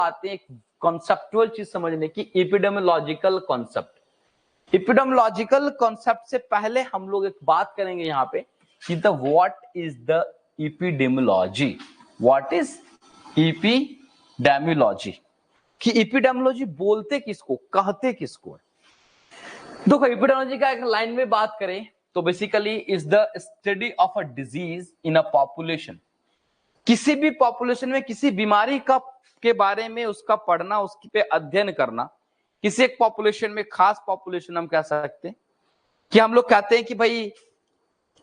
आते हैं एक कॉन्सेप्चुअल चीज समझने की, एपिडेमियोलॉजिकल कॉन्सेप्ट। एपिडेमियोलॉजिकल कॉन्सेप्ट से पहले हम लोग एक बात करेंगे यहाँ पे कि the what is the epidemiology, what is epidemiology, कि एपिडेमियोलॉजी बोलते किसको, कहते किसको है। देखो एपिडेमियोलॉजी का एक लाइन में बात करें तो basically is the study of a disease in a population. किसी भी पॉपुलेशन में किसी बीमारी का के बारे में उसका पढ़ना, उसकी पे अध्ययन करना। किसी एक पॉपुलेशन में, खास पॉपुलेशन हम कह सकते हैं कि हम लोग कहते हैं कि भाई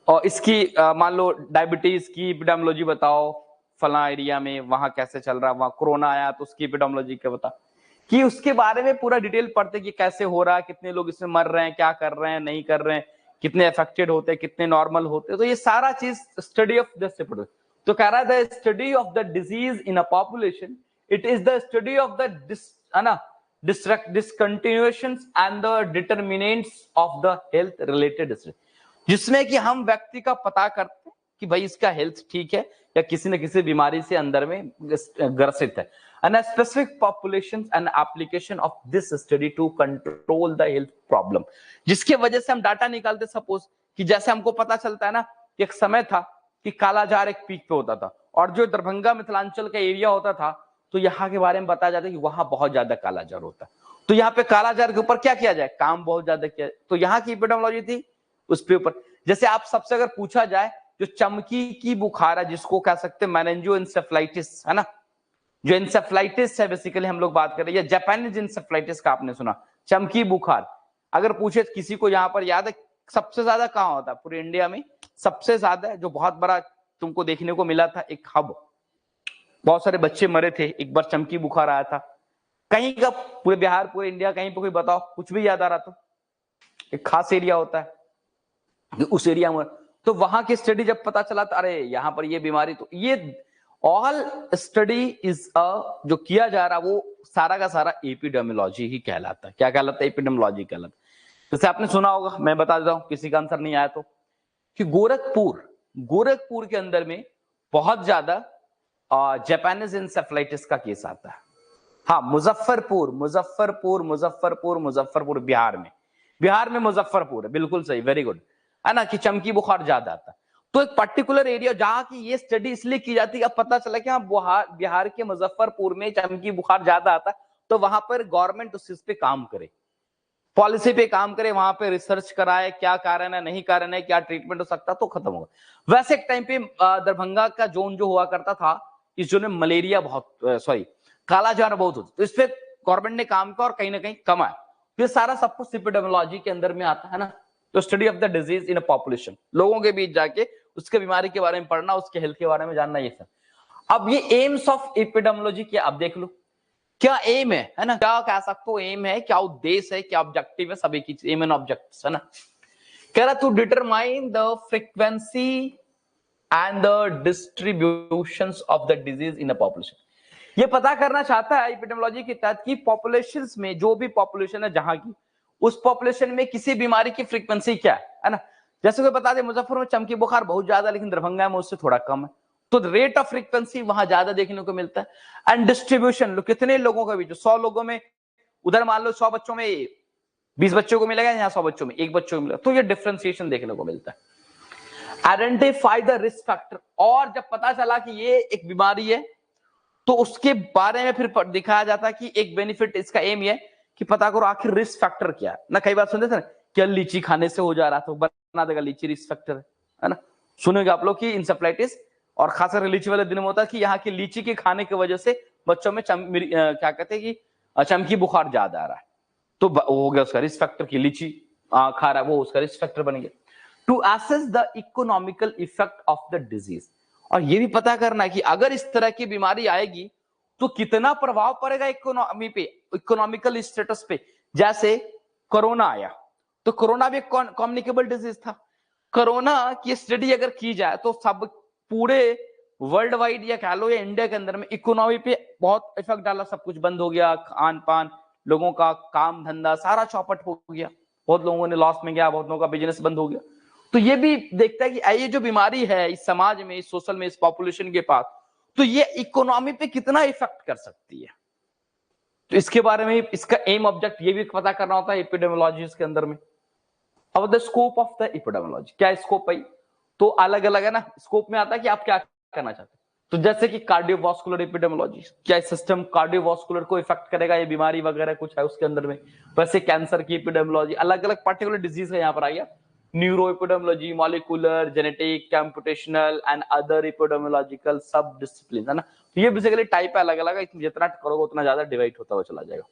और इसकी मान लो डायबिटीज की एपिडेमियोलॉजी बताओ, फला एरिया में वहां कैसे चल रहा है, वहां कोरोना आया तो उसकी एपिडेमियोलॉजी क्या बता, कि उसके बारे में पूरा डिटेल पढ़ते कि कैसे हो रहा है, कितने लोग इसमें मर रहे हैं, क्या कर रहे हैं, नहीं कर रहे हैं, कितने अफेक्टेड होते हैं, कितने नॉर्मल होते हैं। तो ये सारा चीज स्टडी ऑफ दिस। तो कह रहा है the study of the disease in a population, it is the study of the discontinuations and the determinants of the health related, जिसमें कि हम व्यक्ति का पता करते हैं कि भाई इसका हेल्थ ठीक है या किसी न किसी बीमारी से अंदर में ग्रसित है। And a specific populations and application of this study to control the health problem, जिसके वजह से हम डाटा निकालते। सपोज कि जैसे हमको पता चलता है ना कि एक समय था कि कालाजार एक पीक पे होता था, और जो दरभंगा मिथिलांचल का एरिया होता था तो यहाँ के बारे में बताया जाता है कि वहां बहुत ज्यादा कालाजार होता है। तो यहाँ पे कालाजार के ऊपर क्या किया जाए, काम बहुत ज्यादा किया। तो यहाँ की एपिडेमियोलॉजी थी उस पे ऊपर। जैसे आप सबसे अगर पूछा जाए जो चमकी की बुखार है, जिसको कह सकते हैं मेनिंजोएन्सेफलाइटिस, है ना, जो इंसेफ्लाइटिस है बेसिकली हम लोग बात कर रहे हैं, या जापानीज इंसेफ्लाइटिस का आपने सुना, चमकी बुखार। अगर पूछे किसी को यहाँ पर याद है सबसे ज्यादा कहाँ होता है पूरे इंडिया में, सबसे ज्यादा जो बहुत बड़ा तुमको देखने को मिला था एक हब, बहुत सारे बच्चे मरे थे एक बार चमकी बुखार आया था, कहीं का, पूरे बिहार पूरे इंडिया कहीं पर कोई बताओ, कुछ भी याद आ रहा तो। एक खास एरिया होता है उस एरिया में, तो वहां की स्टडी जब पता चला था अरे यहाँ पर ये बीमारी, तो ये ऑल स्टडी इज जो किया जा रहा वो सारा का सारा एपिडेमियोलॉजी ही कहलाता है। क्या कहलाता है, एपिडेमियोलॉजी कहलाता है। जैसे आपने सुना होगा, मैं बता देता हूं किसी का आंसर नहीं आया तो, कि गोरखपुर के अंदर में बहुत ज्यादा जापानीज इंसेफ्लाइटिस का केस आता है। हाँ, मुजफ्फरपुर बिहार में मुजफ्फरपुर है, बिल्कुल सही, वेरी गुड, है ना, कि चमकी बुखार ज्यादा आता है। तो एक पर्टिकुलर एरिया जहां की ये स्टडी इसलिए की जाती है, अब पता चला कि हाँ बिहार के मुजफ्फरपुर में चमकी बुखार ज्यादा आता है, तो वहां पर गवर्नमेंट उस चीज पे काम करे, पॉलिसी पे काम करे, वहां पे रिसर्च कराए, क्या कारण है, नहीं कारण है, क्या ट्रीटमेंट हो सकता, तो खत्म होगा। वैसे एक टाइम पे दरभंगा का जोन जो हुआ करता था, इस जोन में मलेरिया बहुत कालाजार बहुत होता, तो इस पे गवर्नमेंट ने काम किया और कहीं ना कहीं कम आया। तो ये सारा सब कुछ एपिडेमियोलॉजी के अंदर में आता है ना। तो study of the disease in a population, लोगों के बीच जाके उसके बीमारी के बारे में पढ़ना, उसके हेल्थ के बारे में जानना, ये सब। अब ये एम्स ऑफ एपिडेमियोलॉजी क्या, अब देख लो क्या एम है ना, क्या कह सकते हो एम है, क्या उद्देश्य है, क्या ऑब्जेक्टिव है, सभी की एम एंड ऑब्जेक्टिव्स, है ना। कह रहा to determine the frequency and the distributions of the disease in a population. ये पता करना चाहता है एपिडेमियोलॉजी के तहत कि पॉपुलेशंस में, जो भी पॉपुलेशन है जहां की, उस पॉपुलेशन में किसी बीमारी की फ्रीक्वेंसी क्या है ना। जैसे कोई बता दे मुजफ्फरपुर में चमकी बुखार बहुत ज्यादा, लेकिन दरभंगा में उससे थोड़ा कम है, तो रेट ऑफ फ्रीक्वेंसी वहां ज्यादा देखने को मिलता है। एंड डिस्ट्रीब्यूशन, कितने लोगों के बीच, 100 लोगों में, उधर मान लो 100 बच्चों में 20 बच्चों को मिलेगा, यहाँ 100 बच्चों में 1 बच्चों को मिलेगा, तो ये डिफ्रेंसिएशन देखने को मिलता है। आइडेंटिफाई द रिस्क फैक्टर, और जब पता चला कि ये एक बीमारी है तो उसके बारे में फिर दिखाया जाता है कि एक बेनिफिट, इसका एम ये है कि पता करो आखिर रिस्क फैक्टर क्या है ना। कई बार सुनते थे ना, क्या लीची खाने से हो जा रहा, तो बना देगा लीची रिस्क फैक्टर है ना। सुनेगा आप लोग की इंसेफ्लाइटिस, और खासकर लीची वाले दिन में होता है कि यहाँ की लीची के खाने की वजह से बच्चों में क्या कहते हैं कि चमकी बुखार ज्यादा आ रहा है, तो हो गया उसका रिस्क फैक्टर की लीची खा रहा है, वो उसका रिस्क फैक्टर बन गया। To assess the economical effect of the disease, और ये भी पता करना है कि अगर इस तरह की बीमारी आएगी तो कितना प्रभाव पड़ेगा इकोनॉमी पे, इकोनॉमिकल स्टेटस पे। जैसे कोरोना आया, तो कोरोना भी एक कम्युनिकेबल डिजीज था। कोरोना की स्टडी अगर की जाए तो सब पूरे वर्ल्ड वाइड या कह लो या इंडिया के अंदर में इकोनॉमी पे बहुत इफेक्ट डाला, सब कुछ बंद हो गया, खान पान, लोगों का काम धंधा सारा चौपट हो गया, बहुत लोगों ने लॉस में गया, बहुत लोगों का बिजनेस बंद हो गया। तो ये भी देखता है कि ये जो बीमारी है इस समाज में, इस सोशल में, इस पॉपुलेशन के पास, तो ये इकोनॉमी पे कितना इफेक्ट कर सकती है। तो इसके बारे में इसका एम ऑब्जेक्ट ये भी पता करना होता है एपिडेमियोलॉजी के अंदर में। अब the scope of the epidemiology, क्या स्कोप है, तो अलग अलग है ना, स्कोप में आता है कि आप क्या करना चाहते हैं। तो जैसे कि कार्डियोवास्कुलर एपिडेमियोलॉजी, क्या सिस्टम कार्डियोवास्कुलर को इफेक्ट करेगा, ये बीमारी वगैरह कुछ है उसके अंदर में। वैसे कैंसर की एपिडेमियोलॉजी, अलग अलग पर्टिकुलर डिजीज है यहाँ पर आ गया। Neuro epidemiology, molecular, genetic, computational and other epidemiological सब डिसिप्लिन है ना। तो ये बेसिकली टाइप है अलग अलग, जितना करोगे उतना ज्यादा डिवाइड होता हुआ चला जाएगा।